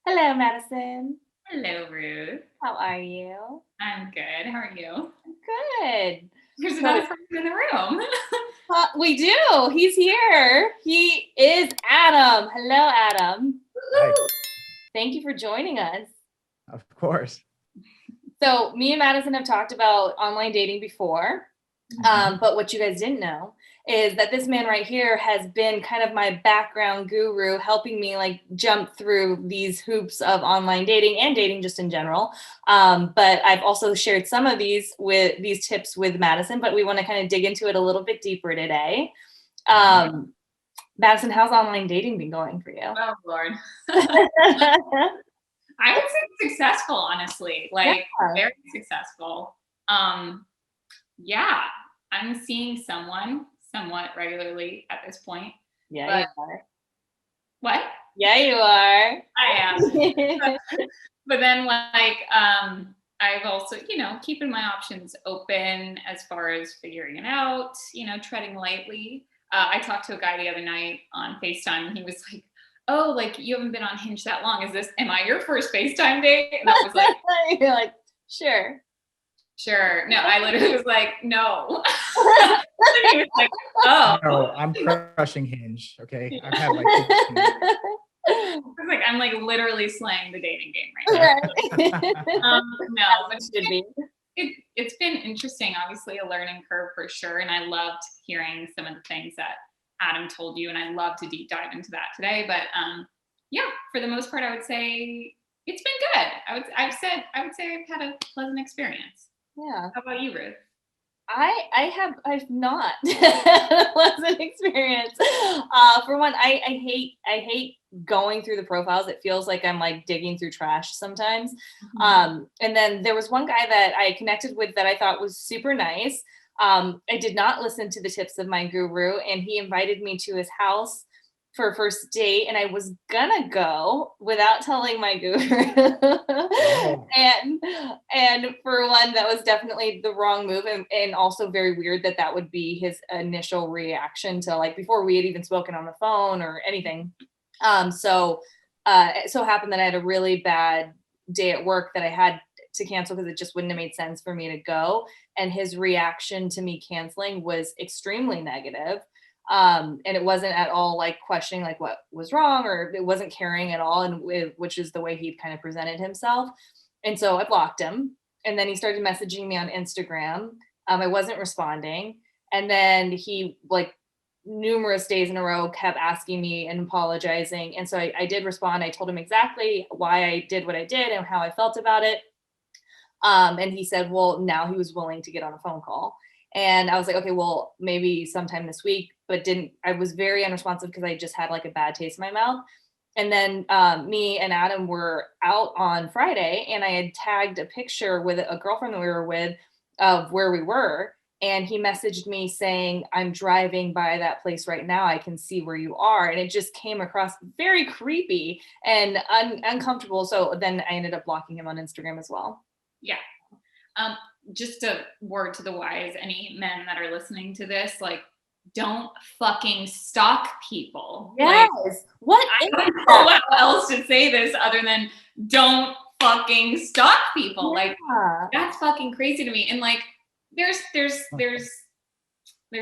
Hello, Madison. Hello, Ruth. How are you? I'm good. How are you? Good. There's another So, person in the room. we do. He's here. He is Adam. Hello, Adam. Hi, Thank you for joining us. of course. So, me and Madison have talked about online dating before. But what you guys didn't know is that this man right here has been kind of my background guru, helping me like jump through these hoops of online dating and dating just in general. But I've also shared some of these tips with Madison, but we want to kind of dig into it a little bit deeper today. Madison, how's online dating been going for you? Oh, Lord. I would say successful, honestly. Very successful. Yeah, I'm seeing someone somewhat regularly at this point. Yeah, you are. What? Yeah, you are. I am. But then, I've also, keeping my options open as far as figuring it out, treading lightly. I talked to a guy the other night on FaceTime, and he was like, "Oh, like you haven't been on Hinge that long. Am I your first FaceTime date?" And I was like, You're like, sure. "Sure." No, I literally was like, "No." And he was like, "Oh." No, I'm crushing Hinge. Okay, I've had like 15. I was like, I'm like literally slaying the dating game right now. No, but it's been interesting. Obviously, a learning curve for sure, and I loved hearing some of the things that Adam told you, and I love to deep dive into that today. But yeah, for the most part, I would say it's been good. I would say I've had a pleasant experience. Yeah. How about you, Ruth? I've not a pleasant experience. For one, I hate going through the profiles. It feels like I'm like digging through trash sometimes. And then there was one guy that I connected with that I thought was super nice. I did not listen to the tips of my guru, and he invited me to his house for a first date, and I was gonna go without telling my guru. And for one, that was definitely the wrong move, and also very weird that that would be his initial reaction to like before we had even spoken on the phone or anything. So it so happened that I had a really bad day at work that I had to cancel because it just wouldn't have made sense for me to go. And his reaction to me canceling was extremely negative. And it wasn't at all like questioning like what was wrong, or it wasn't caring at all, and which is the way he'd kind of presented himself. And so I blocked him, and then he started messaging me on Instagram. I wasn't responding, and then he like numerous days in a row kept asking me and apologizing. And so I did respond. I told him exactly why I did what I did and how I felt about it. And he said, well, now he was willing to get on a phone call. And I was like, okay, well, maybe sometime this week, but I was very unresponsive because I just had like a bad taste in my mouth. And then me and Adam were out on Friday, and I had tagged a picture with a girlfriend that we were with of where we were. And he messaged me saying, I'm driving by that place right now. I can see where you are. And it just came across very creepy and uncomfortable. So then I ended up blocking him on Instagram as well. Yeah. Just a word to the wise, any men that are listening to this, like, don't fucking stalk people. Yes. Like, What? I don't know how else to say this other than don't fucking stalk people. Yeah. Like, that's fucking crazy to me. And like, there's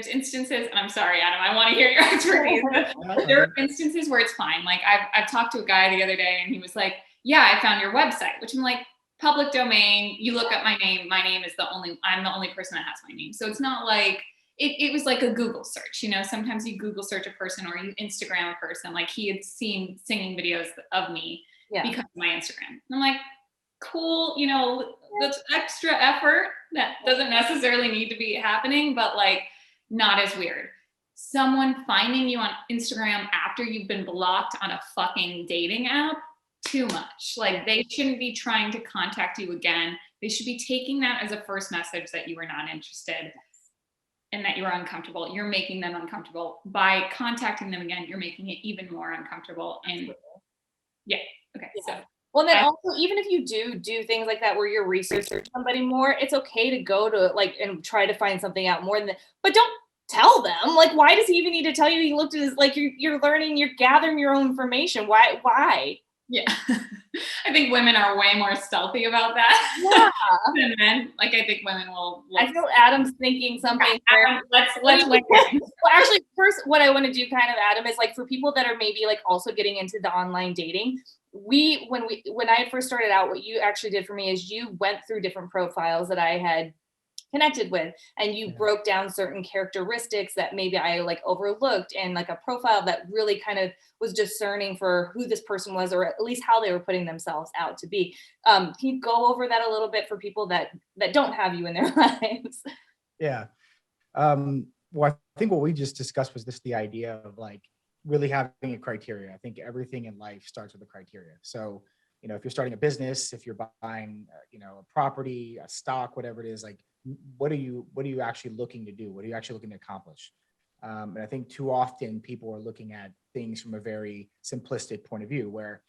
instances, and I'm sorry, Adam, I want to hear your expertise. But there are instances where it's fine. Like I've talked to a guy the other day, and he was like, yeah, I found your website, which I'm like, public domain. You look up my name is I'm the only person that has my name. So it's not like, it was like a Google search, sometimes you Google search a person or you Instagram a person. Like he had seen singing videos of me because of my Instagram. And I'm like, cool, that's extra effort that doesn't necessarily need to be happening, but like not as weird. Someone finding you on Instagram after you've been blocked on a fucking dating app, too much. Like they shouldn't be trying to contact you again. They should be taking that as a first message that you were not interested and that you're uncomfortable. You're making them uncomfortable. By contacting them again, you're making it even more uncomfortable. And yeah. Okay. So well, then also, even if you do things like that where you're researching somebody more, it's okay to go to like and try to find something out more than that. But don't tell them. Like, why does he even need to tell you? He looked at his like you're learning, you're gathering your own information. Why? Yeah. I think women are way more stealthy about that Yeah. than men. Like, I think women will I feel Adam's thinking something. Adam, let's wait. Well, actually, first, what I want to do, kind of, Adam, is like for people that are maybe like also getting into the online dating. When I first started out, what you actually did for me is you went through different profiles that I had connected with, and you broke down certain characteristics that maybe I like overlooked, and like a profile that really kind of was discerning for who this person was, or at least how they were putting themselves out to be. Can you go over that a little bit for people that don't have you in their lives? Yeah. Well, I think what we just discussed was just the idea of like really having a criteria. I think everything in life starts with a criteria. So, if you're starting a business, if you're buying, a property, a stock, whatever it is, like, what are you actually looking to do? What are you actually looking to accomplish? And I think too often people are looking at things from a very simplistic point of view, where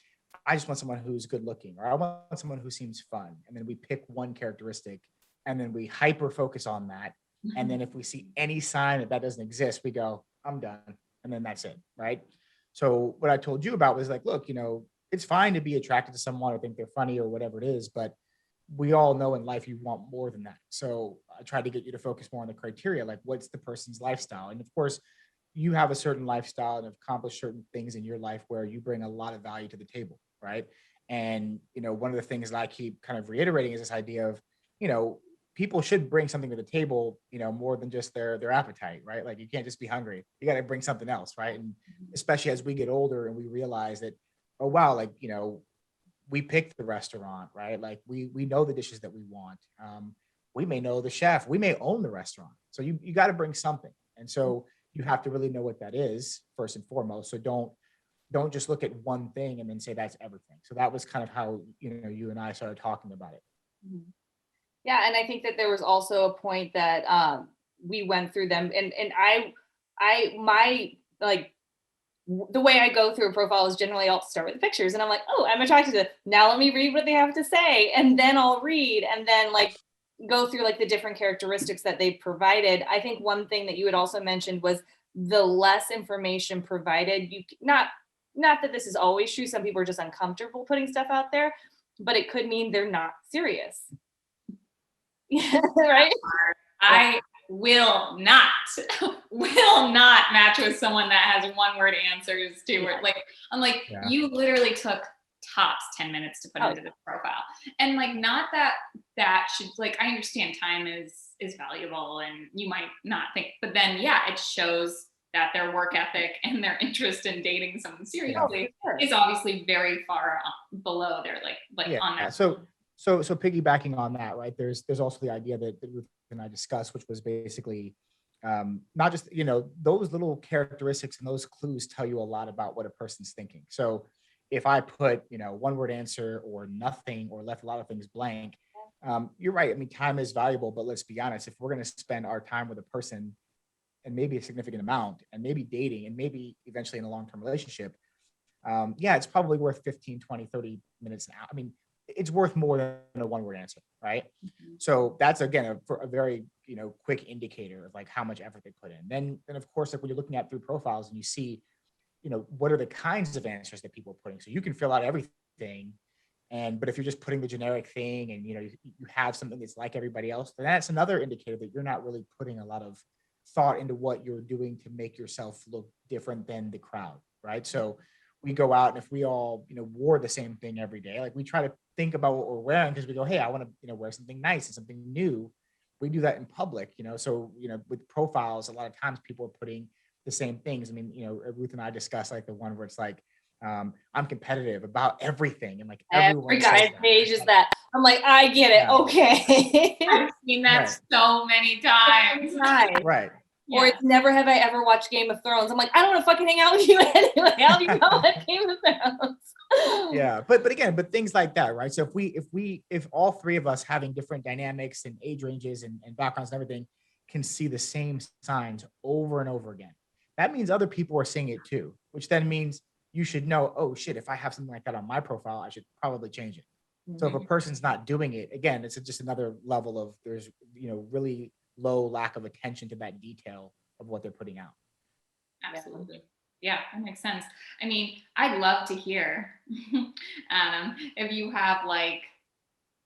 I just want someone who's good looking, or I want someone who seems fun, and then we pick one characteristic, and then we hyper focus on that. And then if we see any sign that that doesn't exist, we go, I'm done. And then that's it. Right. So what I told you about was like, look, it's fine to be attracted to someone or think they're funny or whatever it is, but we all know in life you want more than that. So I tried to get you to focus more on the criteria, like what's the person's lifestyle. And of course, you have a certain lifestyle and have accomplished certain things in your life where you bring a lot of value to the table. Right. And, one of the things that I keep kind of reiterating is this idea of, you know, people should bring something to the table, more than just their appetite, right? Like you can't just be hungry. You got to bring something else, right? And especially as we get older and we realize that, oh wow, like, we picked the restaurant, right? Like we know the dishes that we want. We may know the chef, we may own the restaurant. So you got to bring something. And so you have to really know what that is first and foremost. So don't just look at one thing and then say that's everything. So that was kind of how, you and I started talking about it. Mhm. Yeah, and I think that there was also a point that we went through them, and my like the way I go through a profile is generally I'll start with the pictures, and I'm like, oh, I'm attracted to it. Now let me read what they have to say, and then I'll read, and then like go through like the different characteristics that they provided. I think one thing that you had also mentioned was the less information provided, not that this is always true. Some people are just uncomfortable putting stuff out there, but it could mean they're not serious. Yeah, right. I will not will not match with someone that has one word answers to it. Like, I'm like, you literally took tops 10 minutes to put into this profile. And like, not that should, like, I understand time is valuable and you might not think, but then it shows that their work ethic and their interest in dating someone seriously is obviously very far below their on their. So piggybacking on that, right? There's also the idea that Ruth and I discussed, which was basically not just, those little characteristics and those clues tell you a lot about what a person's thinking. So if I put, one word answer or nothing, or left a lot of things blank, you're right. I mean, time is valuable, but let's be honest, if we're going to spend our time with a person and maybe a significant amount and maybe dating and maybe eventually in a long-term relationship, it's probably worth 15, 20, 30 minutes an hour. I mean, it's worth more than a one word answer, right? Mm-hmm. So that's, again, a very, quick indicator of like how much effort they put in. Then of course, like when you're looking at through profiles and you see, what are the kinds of answers that people are putting. So you can fill out everything. But if you're just putting the generic thing and, you have something that's like everybody else, then that's another indicator that you're not really putting a lot of thought into what you're doing to make yourself look different than the crowd, right? So we go out and if we all, wore the same thing every day, like we try to think about what we're wearing because we go, hey, I want to, wear something nice and something new. We do that in public, so, with profiles, a lot of times people are putting the same things. I mean, Ruth and I discussed like the one where it's like, I'm competitive about everything. And like every guy's page is that. I'm like, I get it. Okay. I've seen that so many times. Right. Or it's never have I ever watched Game of Thrones. I'm like, I don't want to fucking hang out with you anyway. How do you know what Game of Thrones? Yeah, but things like that, right? So if all three of us having different dynamics and age ranges and backgrounds and everything can see the same signs over and over again, that means other people are seeing it too, which then means you should know, oh shit, if I have something like that on my profile, I should probably change it. Mm-hmm. So if a person's not doing it, again, it's just another level of there's, really low lack of attention to that detail of what they're putting out. Absolutely. Yeah, that makes sense. I mean, I'd love to hear If you have like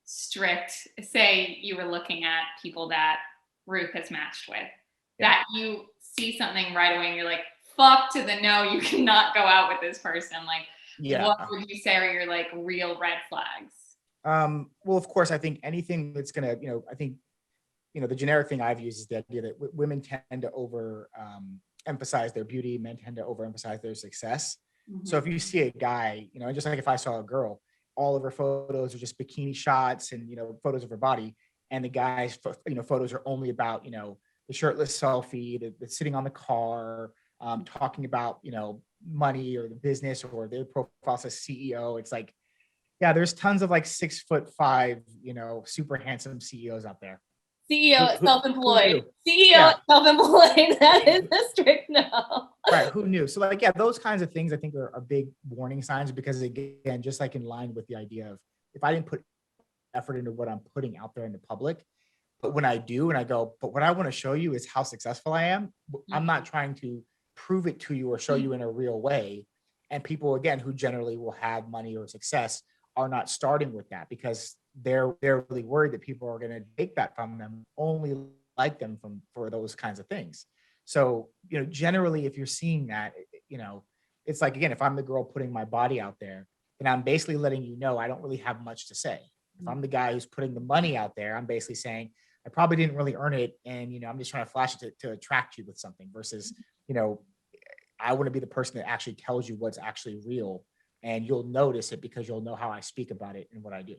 strict, say you were looking at people that Ruth has matched with, that you see something right away and you're like, fuck to the no, you cannot go out with this person. Like, what would you say are your like real red flags? Well, of course, I think anything that's gonna, I think, the generic thing I've used is the idea that women tend to emphasize their beauty, men tend to overemphasize their success. So if you see a guy, and just like if I saw a girl, all of her photos are just bikini shots and, photos of her body, and the guy's, photos are only about, the shirtless selfie, the sitting on the car, talking about, money or the business, or their profile says CEO. It's like, yeah, there's tons of like 6'5", super handsome CEOs out there. CEO self-employed. CEO self-employed. That is a strict no. Right. Who knew? So like, yeah, those kinds of things I think are big warning signs, because again, just like in line with the idea of, if I didn't put effort into what I'm putting out there in the public, but when I do, and I go, but what I want to show you is how successful I am. I'm not trying to prove it to you or show you in a real way. And people, again, who generally will have money or success, are not starting with that, because they're really worried that people are going to take that from them, only like them for those kinds of things. So, generally, if you're seeing that, it's like, again, if I'm the girl putting my body out there, then I'm basically letting you know I don't really have much to say. If I'm the guy who's putting the money out there, I'm basically saying I probably didn't really earn it, and I'm just trying to flash it to attract you with something, versus I want to be the person that actually tells you what's actually real, and you'll notice it because you'll know how I speak about it and what I do.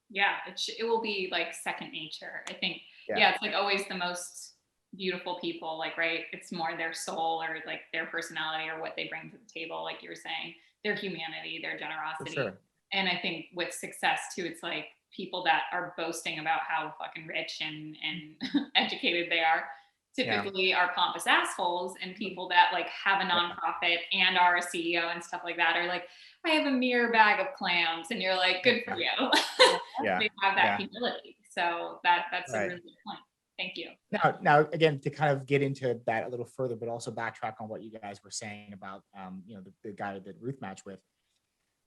Yeah, it will be like second nature. I think, it's like always the most beautiful people, like, right? It's more their soul, or like their personality, or what they bring to the table. Like you were saying, their humanity, their generosity. For sure. And I think with success too, it's like people that are boasting about how fucking rich and educated they are, typically are pompous assholes, and people that like have a nonprofit and are a CEO and stuff like that are like, I have a mere bag of clams, and you're like, good for you. They have that humility. So that's a really good point. Thank you. Now, again, to kind of get into that a little further, but also backtrack on what you guys were saying about, the guy that Ruth matched with.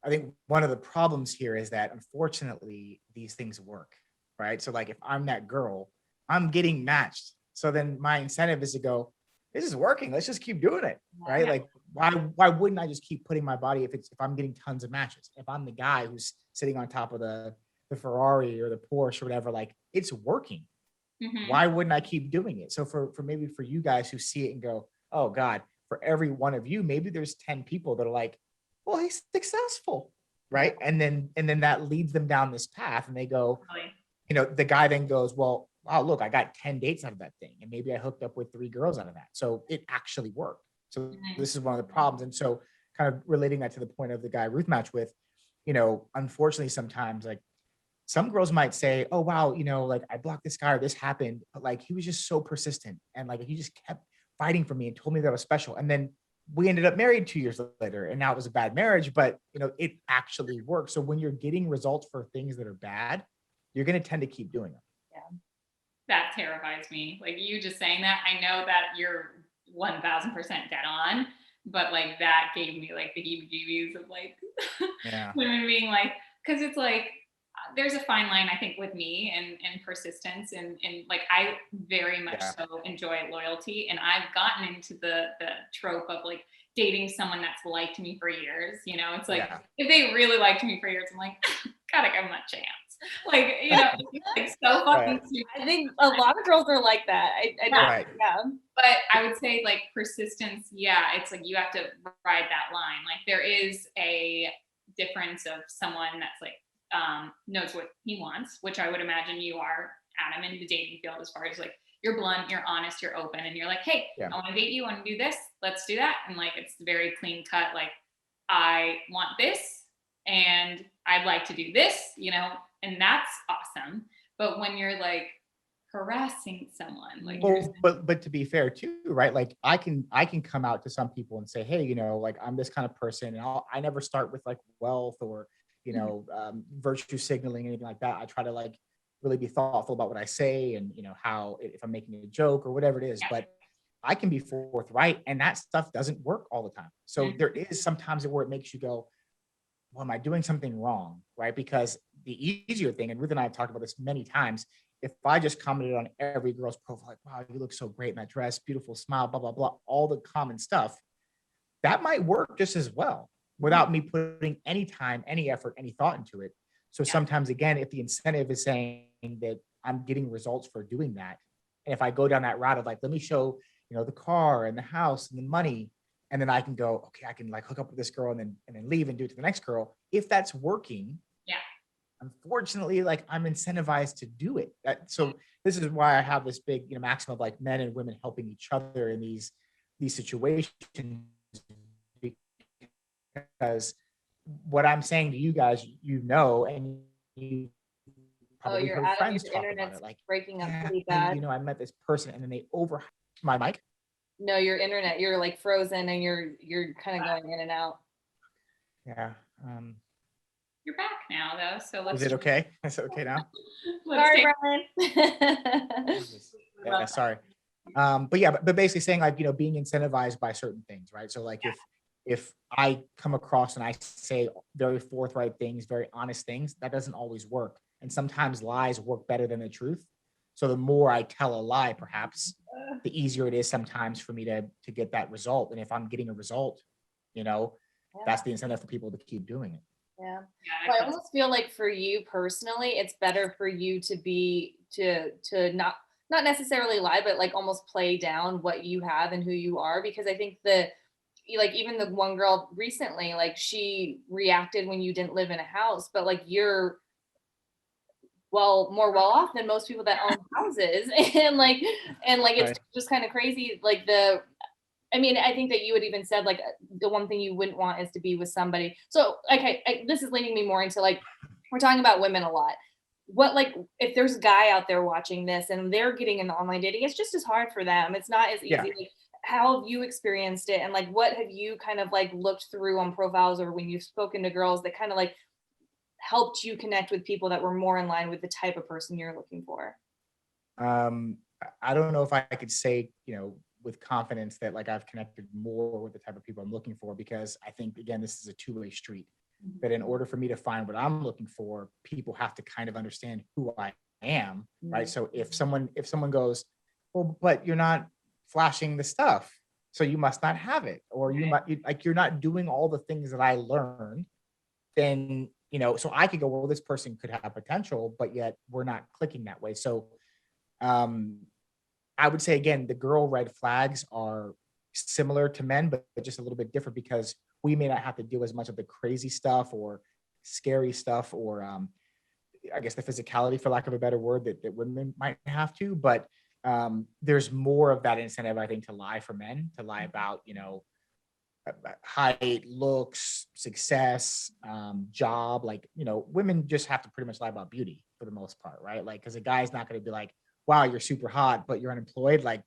I think one of the problems here is that, unfortunately, these things work, right? So like, if I'm that girl, I'm getting matched. So then my incentive is to go, this is working. Let's just keep doing it, right? Like, why wouldn't I just keep putting my body, if I'm getting tons of matches? If I'm the guy who's sitting on top of the Ferrari or the Porsche or whatever, like, it's working. Why wouldn't I keep doing it? So for maybe for you guys who see it and go, oh God, for every one of you, maybe there's 10 people that are like, well, he's successful, right? And then that leads them down this path, and they go, the guy then goes, well, wow, look, I got 10 dates out of that thing, and maybe I hooked up with 3 girls out of that. So it actually worked. So this is one of the problems. And so, kind of relating that to the point of the guy Ruth matched with, unfortunately, sometimes, like, some girls might say, oh, wow, like, I blocked this guy, or this happened, but like, he was just so persistent, and like, he just kept fighting for me and told me that I was special. And then we ended up married 2 years later, and now it was a bad marriage, but it actually worked. So when you're getting results for things that are bad, you're going to tend to keep doing them. Yeah. That terrifies me. Like, you just saying that, I know that you're 1000% dead on, but like, that gave me like the heebie-jeebies of like, women being like, because it's like, there's a fine line, I think, with me and persistence, and like, I very much so enjoy loyalty, and I've gotten into the trope of like dating someone that's liked me for years. It's like, if they really liked me for years, I'm like, gotta give them a chance. Like, like, so fucking stupid. I think a lot of girls are like that. But I would say, like, persistence, it's like, you have to ride that line. Like, there is a difference of someone that's like, knows what he wants, which I would imagine you are, Adam, in the dating field, as far as like, you're blunt, you're honest, you're open, and you're like, hey, I want to date you, want to do this, let's do that. And like, it's very clean cut, like, I want this and I'd like to do this, and that's awesome. But when you're like harassing someone, like, but to be fair too, right? Like, I can come out to some people and say, hey, like, I'm this kind of person, and I never start with like wealth or virtue signaling, anything like that. I try to like really be thoughtful about what I say, and how, if I'm making a joke or whatever it is, but I can be forthright, and that stuff doesn't work all the time. So there is sometimes where it makes you go, well, am I doing something wrong? Right? Because the easier thing, and Ruth and I have talked about this many times, if I just commented on every girl's profile, like, wow, you look so great in that dress, beautiful smile, blah, blah, blah, all the common stuff, that might work just as well without me putting any time, any effort, any thought into it. So sometimes, again, if the incentive is saying that I'm getting results for doing that, and if I go down that route of like, let me show, the car and the house and the money, and then I can go, okay, I can like hook up with this girl and then leave and do it to the next girl. If that's working, Yeah. unfortunately, like I'm incentivized to do it. So this is why I have this big, maximum of like men and women helping each other in these situations, because what I'm saying to you guys, and you Oh, probably you're heard out of friends your talk about internet's it. Like, breaking up yeah, pretty hey, bad. I met this person and then they over my mic. No, your internet, you're like frozen and you're kind of going in and out. Yeah. You're back now though. So let's Is it okay? Is it okay now? Sorry, take Brian. Yeah, sorry. But yeah, but basically saying like, being incentivized by certain things, right? So like if I come across and I say very forthright things, very honest things, that doesn't always work. And sometimes lies work better than the truth. So the more I tell a lie, perhaps, the easier it is sometimes for me to get that result. And if I'm getting a result, that's the incentive for people to keep doing it. Yeah. Yeah, Well, I almost feel like for you personally, it's better for you to be to not necessarily lie, but like almost play down what you have and who you are, because I think like even the one girl recently, like she reacted when you didn't live in a house, but like you're more well off than most people that own houses. And it's Right. just kind of crazy. I mean, I think that you had even said like the one thing you wouldn't want is to be with somebody. So, okay, this is leading me more into like, we're talking about women a lot. What, like, if there's a guy out there watching this and they're getting into online dating, it's just as hard for them. It's not as easy. Yeah. Like, how have you experienced it? And like, what have you kind of like looked through on profiles or when you've spoken to girls that kind of like helped you connect with people that were more in line with the type of person you're looking for? I don't know if I could say, with confidence that like I've connected more with the type of people I'm looking for, because I think, again, this is a two-way street. That in order for me to find what I'm looking for, people have to kind of understand who I am, right? So if someone goes, well, but you're not flashing the stuff, so you must not have it, or you're not doing all the things that I learned, then so I could go, well, this person could have potential, but yet we're not clicking that way. So I would say, again, the girl red flags are similar to men, but just a little bit different, because we may not have to deal as much of the crazy stuff or scary stuff, or I guess the physicality, for lack of a better word, that women might have to. But there's more of that incentive, I think, to lie for men, to lie about, height, looks, success, job. Like, women just have to pretty much lie about beauty for the most part, right? Like, because a guy's not going to be like, wow, you're super hot, but you're unemployed. Like,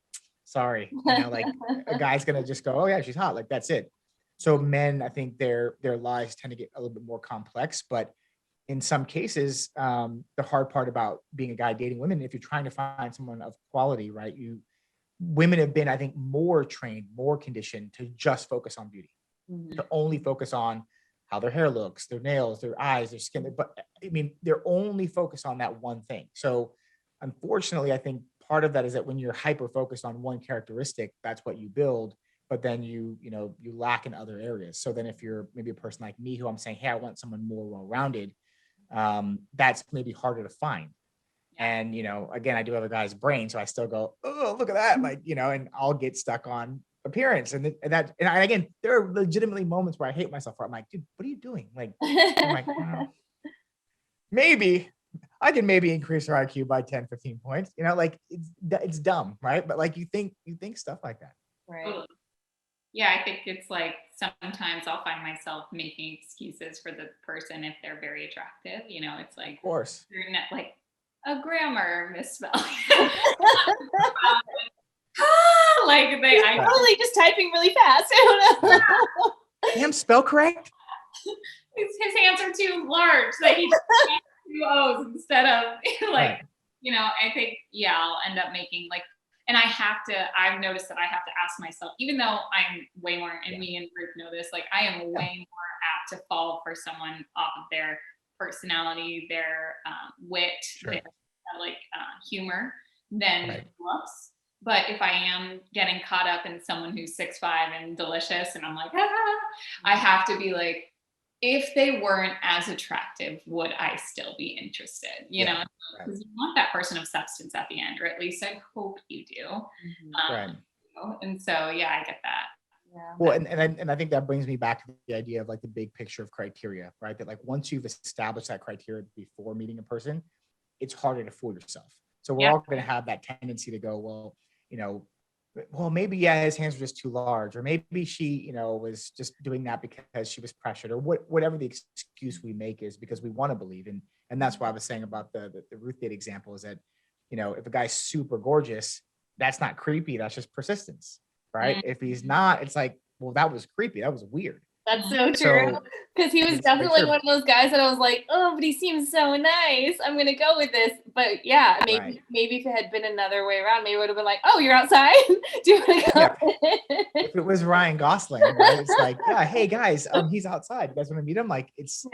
sorry, like a guy's going to just go, oh yeah, she's hot. Like, that's it. So men, I think their lies tend to get a little bit more complex, but in some cases, the hard part about being a guy dating women, if you're trying to find someone of quality, right? Women have been, I think, more trained, more conditioned to just focus on beauty, to only focus on how their hair looks, their nails, their eyes, their skin. But I mean, they're only focused on that one thing. So unfortunately, I think part of that is that when you're hyper focused on one characteristic, that's what you build, but then you lack in other areas. So then if you're maybe a person like me, who I'm saying, hey, I want someone more well-rounded, that's maybe harder to find. And, again, I do have a guy's brain, so I still go, oh, look at that. Like, and I'll get stuck on appearance. And again, there are legitimately moments where I hate myself, where I'm like, dude, what are you doing? Like, I'm like, well, maybe I can maybe increase her IQ by 10, 15 points, like it's dumb. Right. But like, you think stuff like that. Right. Yeah, I think it's like sometimes I'll find myself making excuses for the person if they're very attractive. It's like, of course, you're not like a grammar misspelling. Like I totally just typing really fast. I don't know. Damn, spell correct. His hands are too large that he just has 2 O's instead of like, right. I think, I'll end up making like, and I've noticed that I have to ask myself, even though I'm way more, and me and Ruth know this, like I am way more to fall for someone off of their personality, their wit, their humor than Right. looks. But if I am getting caught up in someone who's 6'5" and delicious, and I'm like, ah, I have to be like, if they weren't as attractive, would I still be interested? You know, because you want that person of substance at the end, or at least I hope you do. Right. You know, and so, yeah, I get that. Yeah. Well, and I think that brings me back to the idea of like the big picture of criteria, right? That like once you've established that criteria before meeting a person, it's harder to fool yourself. So we're Yeah. all going to have that tendency to go, well, you know, well, maybe, yeah, his hands were just too large, or maybe she, you know, was just doing that because she was pressured, or whatever the excuse we make is because we want to believe. And that's why I was saying about the Ruth date example is that, you know, if a guy's super gorgeous, that's not creepy. That's just persistence, right? If he's not, it's like, well, that was creepy. That was weird. That's so true. So Because he was it's like, definitely sure. one of those guys that I was like, oh, but he seems so nice. I'm gonna go with this. But yeah, maybe Right. maybe if it had been another way around, maybe it would have been like, oh, you're outside. Do you want to go? Yeah. If it was Ryan Gosling, right? It's like, yeah, hey guys, he's outside. You guys want to meet him? Like it's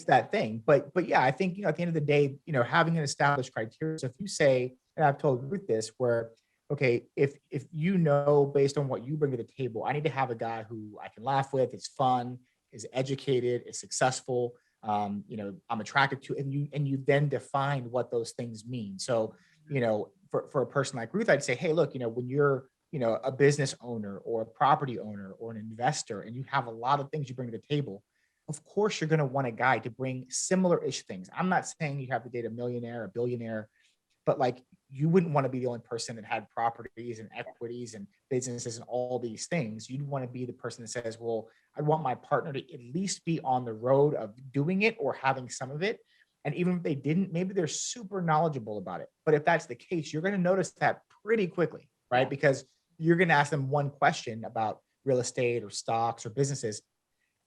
that thing. But yeah, I think, you know, at the end of the day, you know, having an established criteria. So if you say, and I've told Ruth this, where okay, if you know based on what you bring to the table, I need to have a guy who I can laugh with, is fun, is educated, is successful. You know, I'm attracted to, and you then define what those things mean. So, you know, for a person like Ruth, I'd say, hey, look, you know, when you're, you know, a business owner or a property owner or an investor, and you have a lot of things you bring to the table, of course you're going to want a guy to bring similar-ish things. I'm not saying you have to date a millionaire, a billionaire, but like you wouldn't want to be the only person that had properties and equities and businesses and all these things. You'd want to be the person that says, well, I want my partner to at least be on the road of doing it or having some of it. And even if they didn't, maybe they're super knowledgeable about it. But if that's the case, you're going to notice that pretty quickly, right? Because you're going to ask them one question about real estate or stocks or businesses.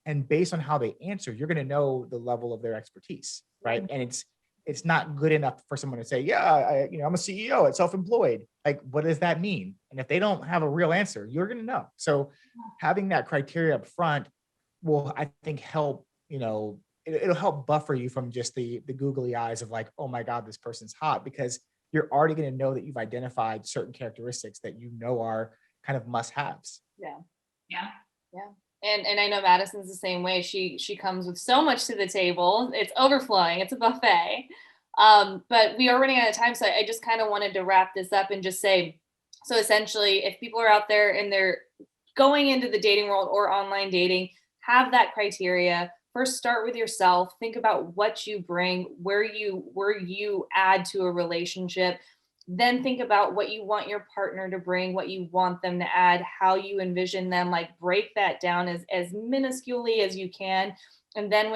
And based on how they answer, you're going to know the level of their expertise, right? And it's not good enough for someone to say, yeah, I'm a CEO, it's self-employed. Like, what does that mean? And if they don't have a real answer, you're going to know. So having that criteria up front will, I think, help, you know, it'll help buffer you from just the googly eyes of like, oh my God, this person's hot, because you're already going to know that you've identified certain characteristics that you know are kind of must-haves. Yeah. And I know Madison's the same way. She comes with so much to the table. It's overflowing. It's a buffet. But we are running out of time. So I just kind of wanted to wrap this up and just say, so essentially, if people are out there and they're going into the dating world or online dating, have that criteria. First, start with yourself. Think about what you bring, where you add to a relationship. Then think about what you want your partner to bring, what you want them to add, how you envision them, like break that down as minusculely as you can. And then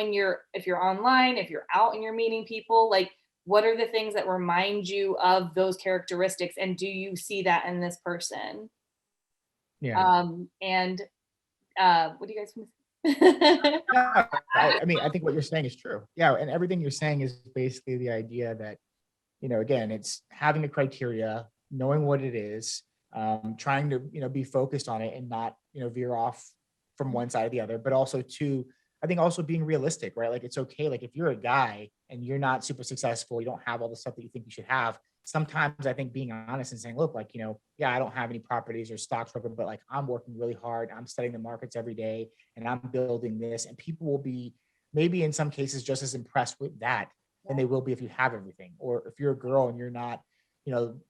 if you're online, if you're out and you're meeting people, like what are the things that remind you of those characteristics? And do you see that in this person? Yeah. And what do you guys want to say? No, I mean, I think what you're saying is true. Yeah. And everything you're saying is basically the idea that, you know, again, it's having the criteria, knowing what it is, trying to, you know, be focused on it and not, you know, veer off from one side or the other, but also to, I think also being realistic, right? Like it's okay. Like if you're a guy and you're not super successful, you don't have all the stuff that you think you should have. Sometimes I think being honest and saying, look, like, you know, yeah, I don't have any properties or stocks, but like I'm working really hard. I'm studying the markets every day and I'm building this, and people will be maybe in some cases just as impressed with that than they will be if you have everything. Or if you're a girl and you're not, you know,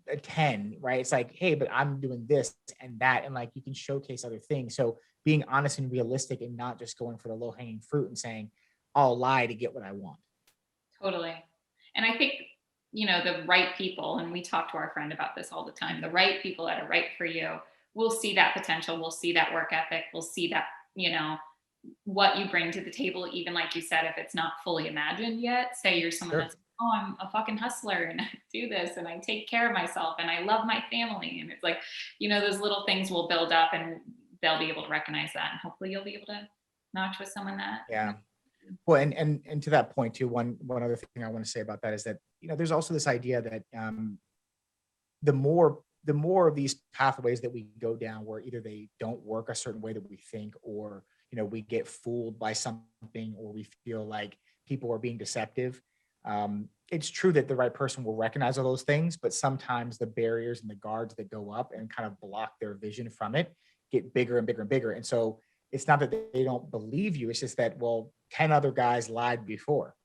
a 10, right? It's like, hey, but I'm doing this and that. And like, you can showcase other things. So being honest and realistic and not just going for the low hanging fruit and saying, I'll lie to get what I want. Totally. And I think, you know, the right people, and we talk to our friend about this all the time, the right people that are right for you will see that potential, will see that work ethic, will see that, you know, what you bring to the table, even like you said, if it's not fully imagined yet. Say you're someone that's, oh, I'm a fucking hustler and I do this and I take care of myself and I love my family. And it's like, you know, those little things will build up and they'll be able to recognize that. And hopefully you'll be able to match with someone that. Yeah. Well, and to that point too, one other thing I want to say about that is that, you know, there's also this idea that the more of these pathways that we go down where either they don't work a certain way that we think, or, you we get fooled by something, or we feel like people are being deceptive. It's true that the right person will recognize all those things, but sometimes the barriers and the guards that go up and kind of block their vision from it get bigger and bigger and bigger. And so it's not that they don't believe you. It's just that, well, 10 other guys lied before,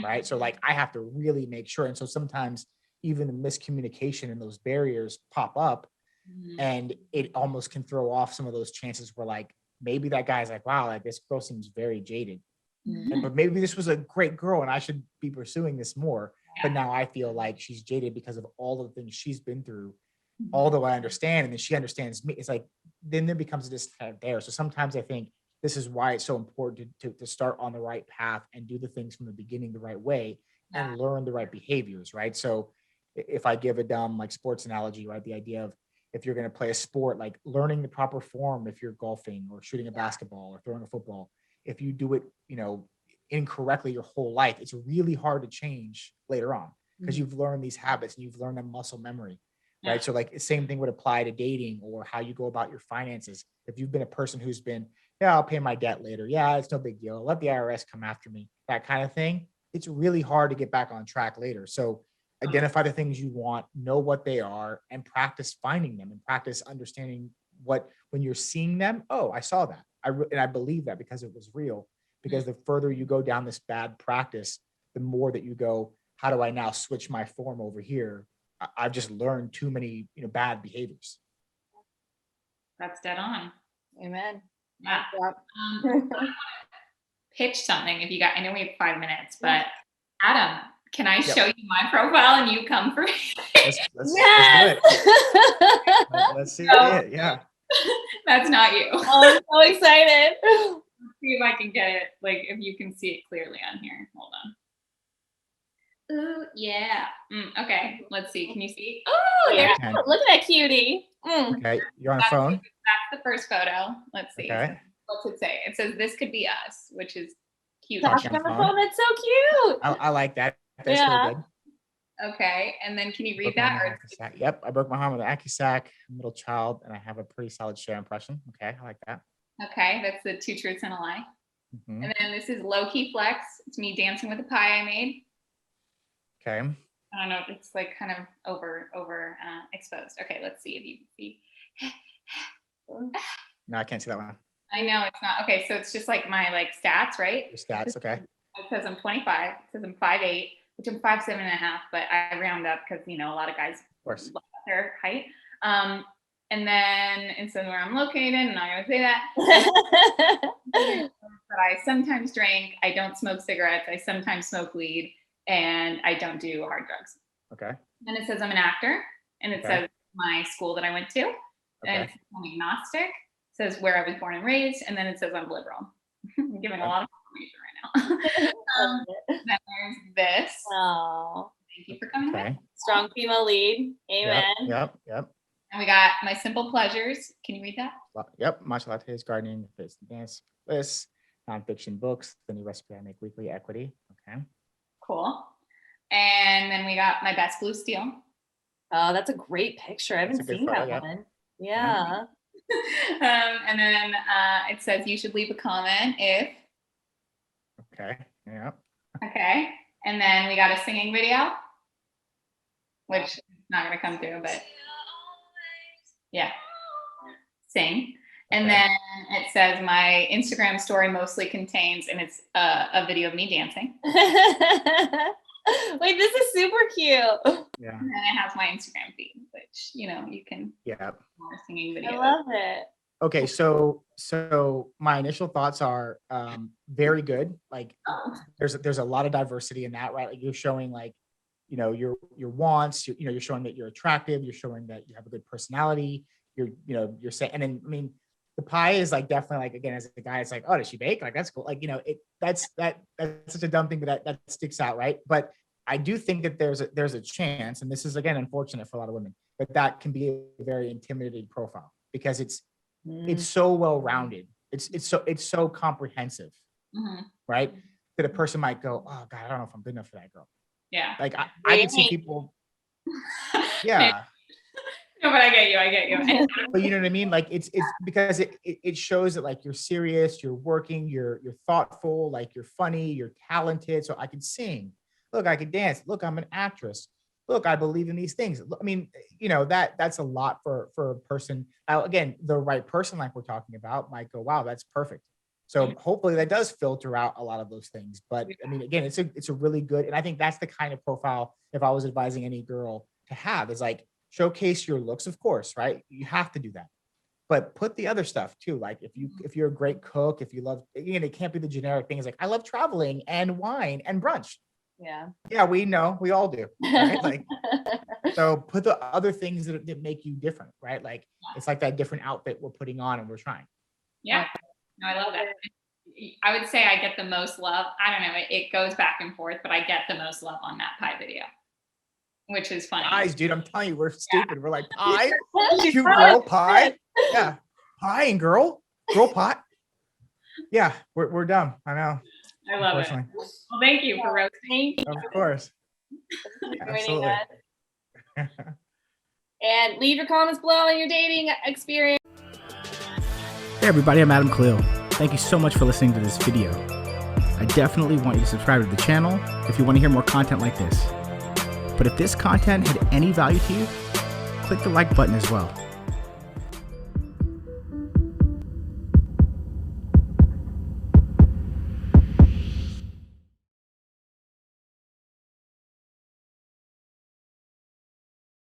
right? So like, I have to really make sure. And so sometimes even the miscommunication and those barriers pop up, and it almost can throw off some of those chances where like, maybe that guy's like, wow, like this girl seems very jaded. But maybe this was a great girl and I should be pursuing this more. But now I feel like she's jaded because of all of the things she's been through, although I understand, and then she understands me. It's like, then there becomes a disconnect there. So sometimes I think this is why it's so important to start on the right path and do the things from the beginning the right way and learn the right behaviors, right? So if I give a dumb like sports analogy, right, the idea of, if you're going to play a sport, like learning the proper form, if you're golfing or shooting a basketball or throwing a football, if you do it, incorrectly your whole life, it's really hard to change later on because you've learned these habits and you've learned a muscle memory, right? So like the same thing would apply to dating or how you go about your finances. If you've been a person who's been, yeah, I'll pay my debt later. Yeah, it's no big deal. Let the IRS come after me, that kind of thing. It's really hard to get back on track later. So identify the things you want, know what they are, and practice finding them and practice understanding what, when you're seeing them, oh, I saw that. And I believe that because it was real. Because the further you go down this bad practice, the more that you go, how do I now switch my form over here? I've just learned too many, bad behaviors. That's dead on. Amen. Yeah. I wanna pitch something if you got, I know we have 5 minutes, but Adam, can I show you my profile and you come for me? Let's do it. Let's see it. Yeah. That's not you. Oh, I'm so excited. Let's see if I can get it, like if you can see it clearly on here. Hold on. Ooh, yeah. Okay, let's see. Can you see? Oh, Yeah. look at that cutie. Okay, you're on a phone. That's the first photo. Let's see. Okay. What's it say? It says this could be us, which is cute. Talking on the phone. That's so cute. I like that. That's really good. Okay, and then can you read that? Yep, I broke my arm with an Akisak, middle child, and I have a pretty solid share impression. Okay, I like that. Okay, that's the 2 truths and a lie. And then this is low key flex. It's me dancing with a pie I made. Okay. I don't know if it's like kind of over exposed. Okay, let's see if you can see. No, I can't see that one. I know it's not. Okay, so it's just like my stats, right? Your stats, okay. It says I'm 25. It says I'm 5'8", which I'm 5'7.5", but I round up because a lot of guys love their height. And then it says where I'm located, and I would say that. But I sometimes drink. I don't smoke cigarettes. I sometimes smoke weed, and I don't do hard drugs. Okay. And it says I'm an actor, and it says my school that I went to, and it says I'm agnostic. It says where I was born and raised, and then it says I'm liberal. I'm giving a lot of information right now. Then there's this. Oh, thank you for coming. Okay. Strong female lead. Amen. Yep. And we got my simple pleasures. Can you read that? Yep. Martial lattes, gardening, fitness, dance, bliss, nonfiction books, the new recipe I make weekly, equity. Okay. Cool. And then we got my best blue steel. Oh, that's a great picture. I haven't seen that one. Yeah. And then it says you should leave a comment if. Okay. Yeah. Okay. And then we got a singing video, which is not going to come through, but yeah, sing. And then it says my Instagram story mostly contains, and it's a video of me dancing. Wait, this is super cute. Yeah. And then it has my Instagram feed, which you can. Yeah. More singing video. I love it. Okay, so my initial thoughts are very good. Like there's a lot of diversity in that, right? Like you're showing your wants, you're showing that you're attractive, you're showing that you have a good personality, you're saying, and then I mean the pie is definitely again, as a guy, it's oh, does she bake? That's cool. That's such a dumb thing, but that sticks out, right? But I do think that there's a chance, and this is again unfortunate for a lot of women, but that can be a very intimidating profile because it's so well-rounded. It's so comprehensive, right? That a person might go, oh God, I don't know if I'm good enough for that girl. Yeah. I can see people. Yeah. No, but I get you. I get you. And But you know what I mean? Like it's because it shows that like you're serious, you're working, you're thoughtful, like you're funny, you're talented. So I can sing. Look, I can dance. Look, I'm an actress. Look, I believe in these things. I mean, you know, that's a lot for a person. Now, again, the right person, like we're talking about, might go, wow, that's perfect. So hopefully that does filter out a lot of those things. But I mean, again, it's a really good, and I think that's the kind of profile, if I was advising any girl to have, is like showcase your looks, of course, right? You have to do that. But put the other stuff too. Like if you're a great cook, if you love, again, it can't be the generic thing. It's like, I love traveling and wine and brunch. Yeah. Yeah, we know, we all do. Right? Like, so put the other things that make you different, right? Like it's like that different outfit we're putting on and we're trying. yeah, no, I love that. I would say I get the most love. I don't know. It goes back and forth, but I get the most love on that pie video, which is funny. Pies, dude, I'm telling you, we're stupid. Yeah. We're like, pie, cute girl, pie. Yeah, pie and girl pot. Yeah, we're dumb. I know. I love it. Well, thank you for roasting. Of course. Absolutely. And leave your comments below on your dating experience. Hey everybody, I'm Adam Khalil. Thank you so much for listening to this video. I definitely want you to subscribe to the channel if you want to hear more content like this. But if this content had any value to you, click the like button as well.